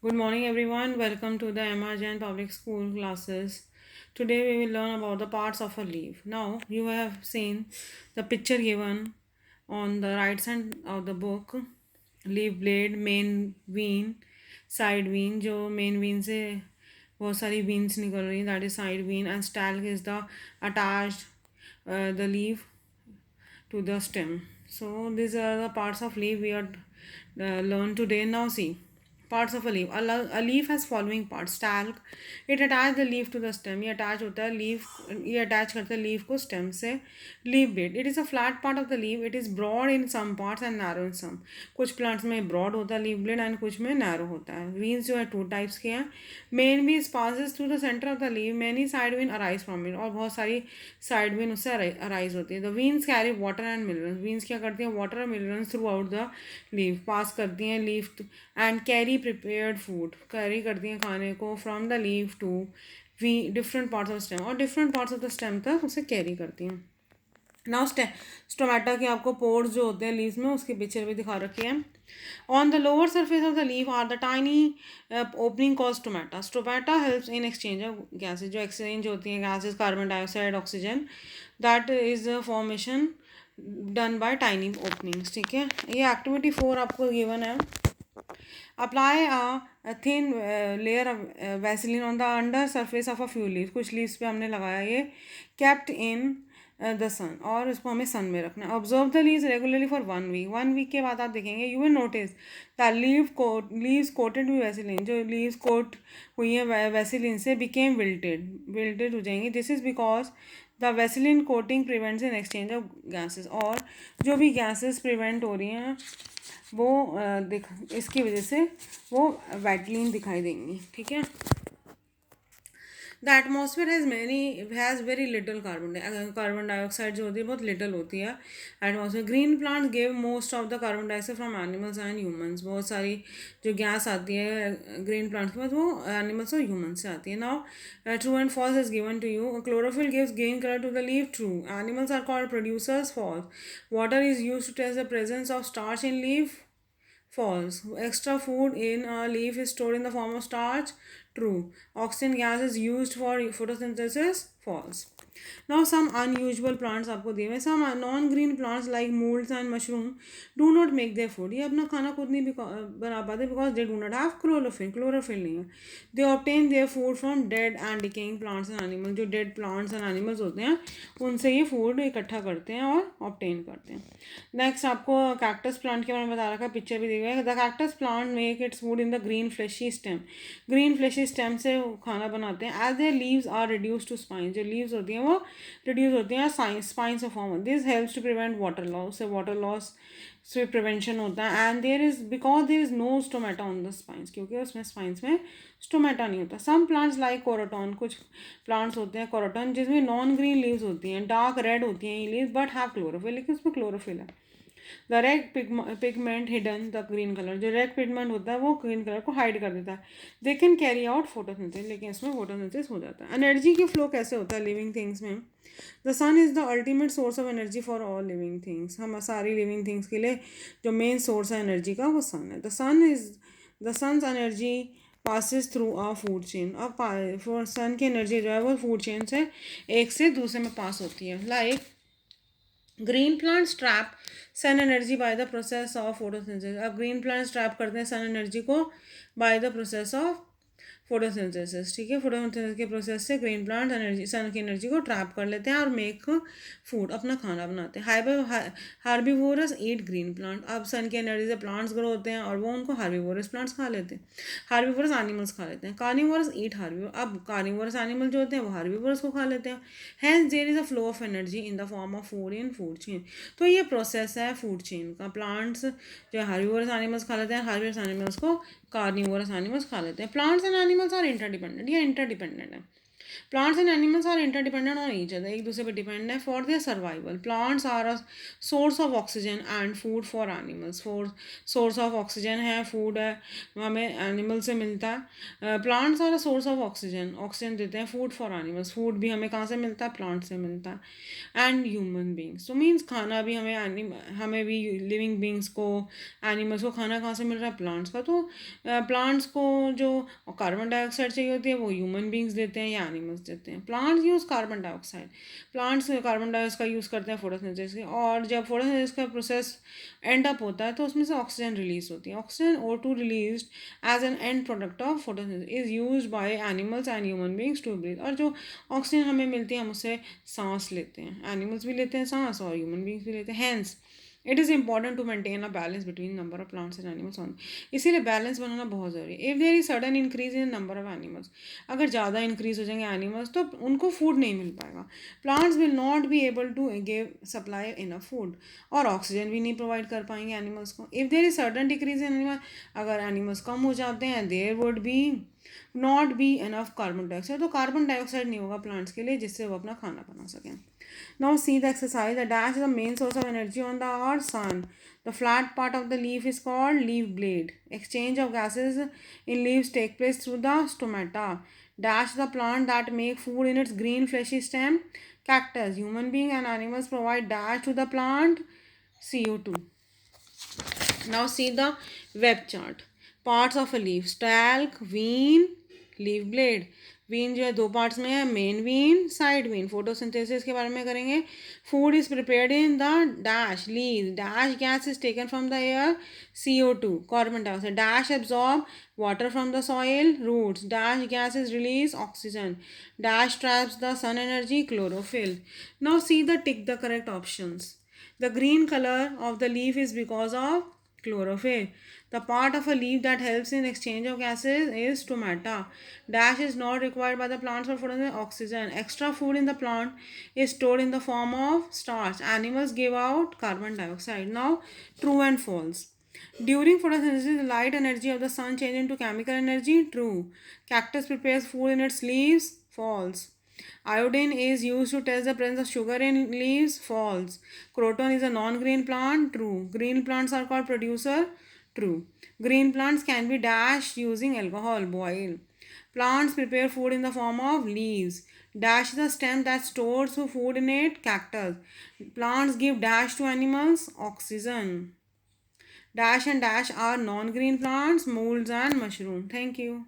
Good morning, everyone. Welcome to the Emma Jain Public School classes. Today, we will learn about the parts of a leaf. Now, you have seen the picture given on the right side of the book. Leaf blade, main vein, side vein. जो main vein से बहुत सारी veins निकल रही हैं, that is side vein, and stalk is the attached the leaf to the stem. So these are the parts of leaf we are learn today. Now see parts of a leaf. A leaf has following parts. Stalk, it attach the leaf to the stem. ये attach होता है leaf, ये attach करता है leaf को stem से. Leaf blade, it is a flat part of the leaf. It is broad in some parts and narrow in some. कुछ plants में broad होता है leaf blade and कुछ में narrow होता है. Veins जो है two types के हैं. Main vein passes through the center of the leaf. Many side vein arise from it. और बहुत सारी side vein उससे arise होती है. The veins carry water and minerals. Veins क्या करती हैं? Water and minerals throughout the leaf. पास करती हैं leaf and carry prepared food. Carry करती हैं खाने को from the leaf to different parts of the stem और different parts of the stem तक उसे carry करती हैं. नाउ स्टोमेटा के आपको पोर्स जो होते हैं लीव्स में उसकी पिक्चर भी दिखा रखी है. On the lower surface of the leaf are the tiny opening कॉज stomata. Stomata helps in exchange of gases. जो एक्सचेंज होती हैं gases, carbon dioxide, oxygen, that is formation done by tiny openings. ठीक है, ये एक्टिविटी 4 आपको given है. Apply a thin layer of Vaseline on the under surface of a few leaves. कुछ leaves पे हमने लगाया ये. केप्ट इन द सन, और इसको हमें सन में रखना है. Observe the leaves regularly for 1 week. 1 week के बाद आप देखेंगे you will notice the leaves coated with Vaseline. जो लीव्स कोट हुई है वैसलीन से बिकेम विल्टेड हो जाएंगी. This is because the Vaseline coating prevents in exchange of gases. और जो भी गैसेस प्रिवेंट हो रही हैं वो इसकी वजह से वो वैटलीन दिखाई देंगी. ठीक है. The atmosphere has very little carbon dioxide जो होती है बहुत लिटल होती है atmosphere. Green plant give most of the carbon dioxide from animals and humans. बहुत सारी जो गैस आती है ग्रीन प्लांट के बाद वो एनिमल्स और ह्यूमंस से आती है. Now true and false is given to you. Chlorophyll gives green colour to the leaf. True. Animals are called producers. False. Water is use to test the presence of starch in leaf. False. Extra food in a leaf is stored in the form of starch. True. Oxygen gas is used for photosynthesis. False. Now some unusual plants आपको दिए हुए. Some non-green plants like molds and mushroom do not make their food. ये अपना खाना खुद नहीं बना पाते because they do not have chlorophyll. Chlorophyll नहीं है. They obtain their food from dead and decaying plants and animals. जो dead plants and animals होते हैं उनसे ये food इकट्ठा करते हैं और obtain करते हैं. Next आपको cactus plant के बारे में बता रखा है. पिक्चर भी दी हुई है. The cactus plant make its food in the green fleshy stem. Green fleshy stem से खाना बनाते हैं. As their leaves are reduced to spines. जो leaves होती हैं वो रिड्यूस होती हैं स्पाइन से form. This helps to prevent water loss. से वाटर लॉस से प्रिवेंशन होता है. And there is because there is no stomata on the spines. क्योंकि उसमें स्पाइंस में स्टोमेटा नहीं होता. Some plants like croton. कुछ प्लांट्स होते हैं कोरोटॉन जिसमें नॉन ग्रीन लीव्स होती हैं. डार्क रेड होती हैं ये लीव्स बट हैव क्लोरोफिल. लेकिन उसमें क्लोरोफिल है. The red pigment hidden the green colour. जो रेड पिगमेंट होता है वो ग्रीन कलर को हाइड कर देता है. They can carry out photosynthesis. लेकिन इसमें फोटोसिंथेसिस हो जाता है. एनर्जी की फ्लो कैसे होता है लिविंग थिंग्स में? The sun is the ultimate source of energy for all living things. हम सारी लिविंग थिंग्स के लिए जो मेन सोर्स है एनर्जी का वो सन है. The sun's energy passes through a food chain. अब सन की एनर्जी जो है वो फूड चेन से एक से दूसरे में पास होती है. Like green plants trap sun energy by the process of photosynthesis. अब ग्रीन प्लांट्स ट्रैप करते हैं सन एनर्जी को by the process of photosynthesis. ठीक है. फोटोसिंथेसिस के प्रोसेस से ग्रीन प्लांट एनर्जी सन की एनर्जी को ट्रैप कर लेते हैं और मेक फूड अपना खाना बनाते हैं. हार्बीवोरस ईट ग्रीन प्लांट. अब सन की एनर्जी से प्लांट्स ग्रो होते हैं और वो उनको हार्बीवोरस प्लांट्स खा लेते हैं. हार्बीवोरस एनिमल्स खा लेते हैं. Carnivorous eat herbivore. अब कार्निवोरस एनिमल जो होते हैं वो हार्बीवोरस को खा लेते हैं. Hence there is a flow of energy in the form of food in food chain. तो ये प्रोसेस है फूड चेन का. प्लांट्स जो हार्बीवोरस एनिमल्स खा लेते हैं. हार्बीवोरस एनिमल्स को कार्निवोरस एनिमल्स खा लेते हैं. Plants and animals are interdependent. ये इंटरडिपेंडेंट है. Plants and animals are interdependent on each other. एक दूसरे पे डिपेंड है for their survival. Plants are a source of oxygen and food for animals. For source of oxygen है, food है, हमें animal से मिलता है. Plants are a source of oxygen, oxygen देते हैं. फूड फॉर एनिमल्स, फूड भी हमें कहाँ से मिलता है? प्लांट से मिलता है. एंड ह्यूमन बींग्स, तो मीन्स खाना भी हमें भी लिविंग बींग्स को, एनिमल्स को खाना कहाँ से मिल रहा है? प्लांट्स का. तो प्लांट्स को जो कार्बन डाइऑक्साइड चाहिए होती है वो ह्यूमन बींग्स देते हैं या एनिमल्स देते हैं. Plants use carbon dioxide, plants carbon dioxide का यूज़ करते हैं फोटोसिंथेसिस के. और जब फोटोसिंथेसिस का प्रोसेस एंड अप होता है तो उसमें से ऑक्सीजन रिलीज होती है. Oxygen O2 release as an end product of photosynthesis is use by animals and human beings to breathe. और जो ऑक्सीजन हमें मिलती है हम उससे सांस लेते हैं. एनिमल्स भी लेते हैं सांस और ह्यूमन बींग्स भी लेते हैं. Hence it is important to maintain a balance between number of plants and animals on. इसीलिए बैलेंस बनाना बहुत ज़रूरी है. If there is sudden increase in number of animals, अगर ज़्यादा इंक्रीज हो जाएंगे एनिमल्स तो उनको फूड नहीं मिल पाएगा. Plants will not be able to give supply enough food, और ऑक्सीजन भी नहीं प्रोवाइड कर पाएंगे एनिमल्स को. If there is sudden decrease in animal, अगर एनिमल्स कम हो जाते हैं, there would be not be enough carbon dioxide, तो कार्बन डाइऑक्साइड नहीं होगा प्लांट्स के लिए जिससे वो अपना खाना बना सकें. Now see the exercise. The dash is the main source of energy on the earth sun. The flat part of the leaf is called leaf blade. Exchange of gases in leaves take place through the stomata. Dash the plant that make food in its green fleshy stem. Cactus. Human being and animals provide dash to the plant. CO2. Now see the web chart. Parts of a leaf: stalk, vein, leaf blade. Vein जो है दो parts में है, main vein, side vein. Photosynthesis के बारे में करेंगे. Food is prepared in the dash leave. Dash gas is taken from the air, CO2, carbon dioxide. Dash absorb water from the soil, roots. Dash gas is released, oxygen. Dash traps the sun energy, chlorophyll. Now see the tick the correct options. The green color of the leaf is because of chlorophyll. The part of a leaf that helps in exchange of gases is stomata. Dash is not required by the plants for photosynthesis. Oxygen. Extra food in the plant is stored in the form of starch. Animals give out carbon dioxide. Now, true and false. During photosynthesis, the light energy of the sun changes into chemical energy. True. Cactus prepares food in its leaves. False. Iodine is used to test the presence of sugar in leaves. False. Croton is a non-green plant. True. Green plants are called producer. True. Green plants can be dashed using alcohol. Boil. Plants prepare food in the form of leaves. Dash is the stem that stores food in it. Cactus. Plants give dash to animals. Oxygen. Dash and dash are non-green plants, molds and mushroom. Thank you.